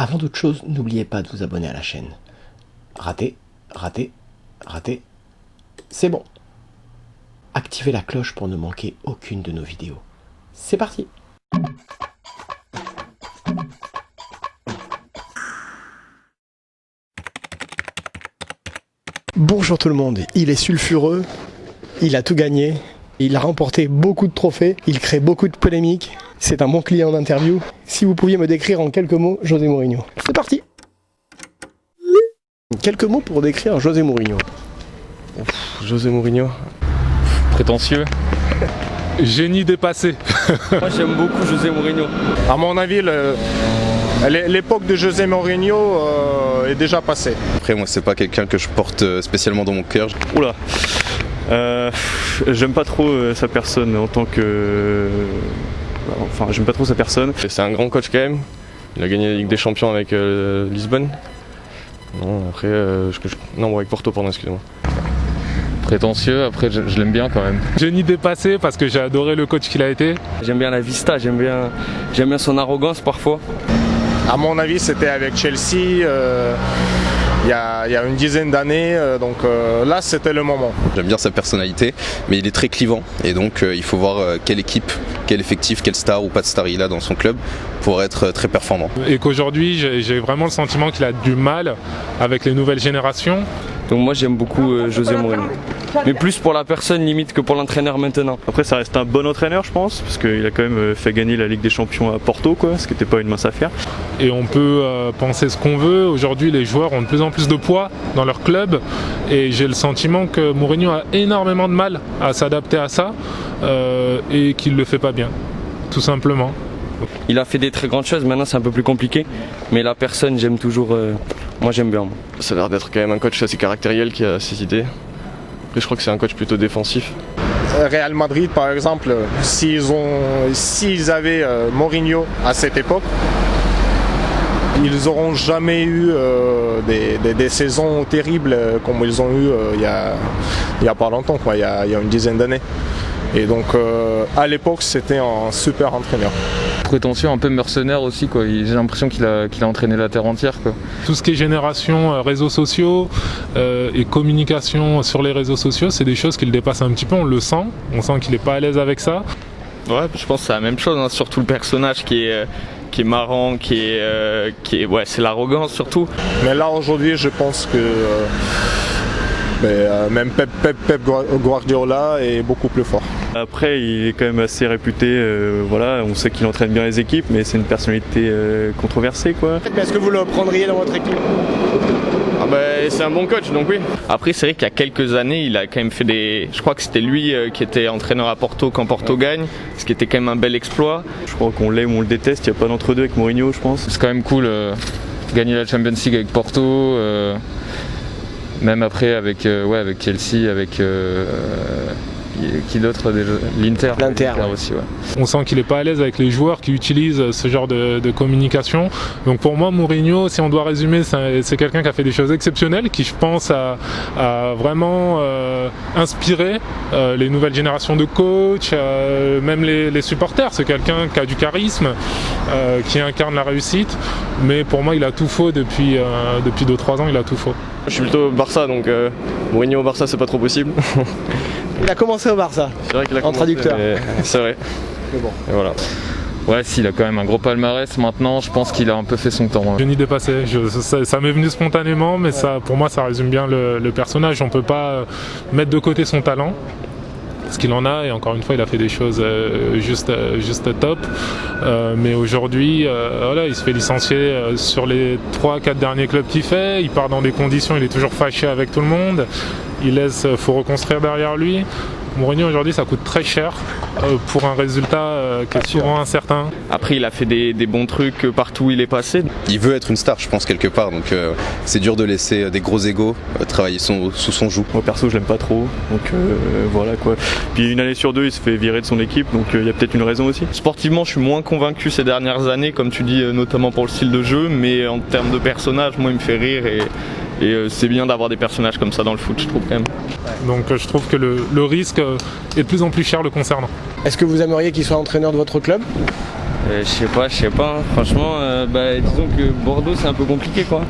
Avant toute chose, n'oubliez pas de vous abonner à la chaîne. Raté, raté, raté. C'est bon. Activez la cloche pour ne manquer aucune de nos vidéos. C'est parti! Bonjour tout le monde, il est sulfureux, il a tout gagné, il a remporté beaucoup de trophées, il crée beaucoup de polémiques, c'est un bon client d'interview. Si vous pouviez me décrire en quelques mots José Mourinho. C'est parti! Quelques mots pour décrire José Mourinho. José Mourinho. Prétentieux. Génie dépassé. Moi j'aime beaucoup José Mourinho. À mon avis, l'époque de José Mourinho est déjà passée. Après moi c'est pas quelqu'un que je porte spécialement dans mon cœur. Oula, j'aime pas trop sa personne en tant que... Enfin j'aime pas trop sa personne. C'est un grand coach quand même, il a gagné la Ligue des Champions avec Lisbonne. Non, après, non, avec Porto, pardon, excusez-moi. Prétentieux, après je l'aime bien quand même. Génie dépassé parce que j'ai adoré le coach qu'il a été. J'aime bien la vista, j'aime bien son arrogance parfois. À mon avis, c'était avec Chelsea il y a une dizaine d'années, donc là c'était le moment. J'aime bien sa personnalité, mais il est très clivant et donc il faut voir quelle équipe, quel effectif, quelle star ou pas de star il a dans son club pour être très performant. Et qu'aujourd'hui j'ai vraiment le sentiment qu'il a du mal avec les nouvelles générations. Donc moi j'aime beaucoup José Mourinho. Mais plus pour la personne limite que pour l'entraîneur maintenant. Après ça reste un bon entraîneur je pense, parce qu'il a quand même fait gagner la Ligue des Champions à Porto, quoi, ce qui n'était pas une mince affaire. Et on peut penser ce qu'on veut. Aujourd'hui les joueurs ont de plus en plus de poids dans leur club. Et j'ai le sentiment que Mourinho a énormément de mal à s'adapter à ça et qu'il ne le fait pas bien, tout simplement. Il a fait des très grandes choses, maintenant c'est un peu plus compliqué. Mais la personne j'aime toujours, moi j'aime bien. Ça a l'air d'être quand même un coach assez caractériel qui a ses idées. Après je crois que c'est un coach plutôt défensif. Real Madrid par exemple, s'ils avaient Mourinho à cette époque, ils n'auront jamais eu des saisons terribles comme ils ont eu il y a pas longtemps, quoi, il y a une dizaine d'années. Et donc à l'époque c'était un super entraîneur. Prétentieux, un peu mercenaire aussi quoi. J'ai l'impression qu'il a entraîné la terre entière quoi. Tout ce qui est génération réseaux sociaux et communication sur les réseaux sociaux, c'est des choses qui le dépassent un petit peu, on le sent. On sent qu'il n'est pas à l'aise avec ça. Ouais, je pense que c'est la même chose, hein, surtout le personnage qui est marrant, ouais, c'est l'arrogance surtout. Mais là aujourd'hui je pense que même Pep Guardiola est beaucoup plus fort. Après il est quand même assez réputé, voilà, on sait qu'il entraîne bien les équipes, mais c'est une personnalité controversée quoi. Est-ce que vous le prendriez dans votre équipe? Ah bah, c'est un bon coach donc oui. Après c'est vrai qu'il y a quelques années il a quand même fait je crois que c'était lui qui était entraîneur à Porto quand Porto gagne, ce qui était quand même un bel exploit. Je crois qu'on l'aime ou on le déteste, il n'y a pas d'entre-deux avec Mourinho je pense. C'est quand même cool, gagner la Champions League avec Porto, même après avec Chelsea, avec qui d'autre déjà? L'Inter ouais. Aussi, ouais. On sent qu'il n'est pas à l'aise avec les joueurs qui utilisent ce genre de communication. Donc pour moi, Mourinho, si on doit résumer, c'est quelqu'un qui a fait des choses exceptionnelles, qui je pense a vraiment inspiré les nouvelles générations de coachs, même les supporters. C'est quelqu'un qui a du charisme, qui incarne la réussite. Mais pour moi, il a tout faux depuis 2-3 ans, il a tout faux. Je suis plutôt Barça, donc Mourinho au Barça c'est pas trop possible. Il a commencé au Barça, C'est vrai qu'il a en traducteur. C'est vrai. Mais bon. Et voilà. Ouais, s'il a quand même un gros palmarès maintenant, je pense qu'il a un peu fait son temps. Ouais. Génie dépassé, ça m'est venu spontanément, mais ça, pour moi ça résume bien le personnage. On peut pas mettre de côté son talent, parce qu'il en a, et encore une fois il a fait des choses juste top. Mais aujourd'hui, voilà, il se fait licencier sur les 3-4 derniers clubs qu'il fait, il part dans des conditions, il est toujours fâché avec tout le monde, faut reconstruire derrière lui. Mourinho aujourd'hui ça coûte très cher pour un résultat qui est souvent incertain. Après il a fait des bons trucs partout où il est passé. Il veut être une star je pense quelque part, donc c'est dur de laisser des gros égos travailler sous son joug. Moi perso je l'aime pas trop, donc voilà quoi. Puis une année sur deux il se fait virer de son équipe, donc il y a peut-être une raison aussi. Sportivement je suis moins convaincu ces dernières années, comme tu dis, notamment pour le style de jeu, mais en termes de personnage, moi il me fait rire et c'est bien d'avoir des personnages comme ça dans le foot, je trouve quand même. Donc je trouve que le risque est de plus en plus cher le concernant. Est-ce que vous aimeriez qu'il soit entraîneur de votre club? Je sais pas. Franchement, disons que Bordeaux c'est un peu compliqué quoi.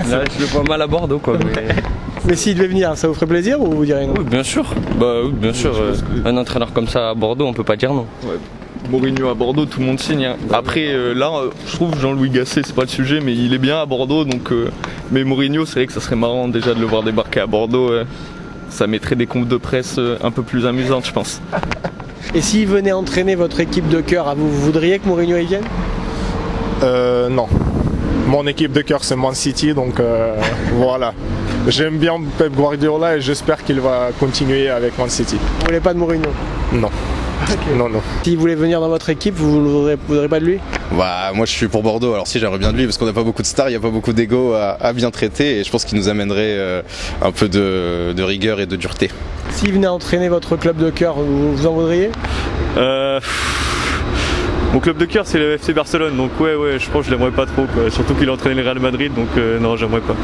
Là je le vois mal à Bordeaux quoi. Mais s'il devait venir, ça vous ferait plaisir ou vous direz non? Oui, bien sûr. Oui, bien sûr. Un entraîneur comme ça à Bordeaux, on peut pas dire non. Ouais. Mourinho à Bordeaux, tout le monde signe. Hein. Après, je trouve Jean-Louis Gasset, c'est pas le sujet, mais il est bien à Bordeaux. Donc, mais Mourinho, c'est vrai que ça serait marrant déjà de le voir débarquer à Bordeaux. Ça mettrait des comptes de presse un peu plus amusantes, je pense. Et s'il venait entraîner votre équipe de cœur, vous voudriez que Mourinho y vienne? Non. Mon équipe de cœur, c'est Man City, donc voilà. J'aime bien Pep Guardiola et j'espère qu'il va continuer avec Man City. Vous voulez pas de Mourinho? Non. Okay. Non. S'il voulait venir dans votre équipe, vous ne voudrez pas de lui? Bah, moi je suis pour Bordeaux, alors si j'aimerais bien de lui parce qu'on n'a pas beaucoup de stars, il n'y a pas beaucoup d'ego à bien traiter et je pense qu'il nous amènerait un peu de rigueur et de dureté. S'il venait entraîner votre club de cœur, vous en voudriez? Mon club de cœur c'est le FC Barcelone, donc ouais, je pense que je l'aimerais pas trop quoi. Surtout qu'il a entraîné le Real Madrid, donc non, j'aimerais pas.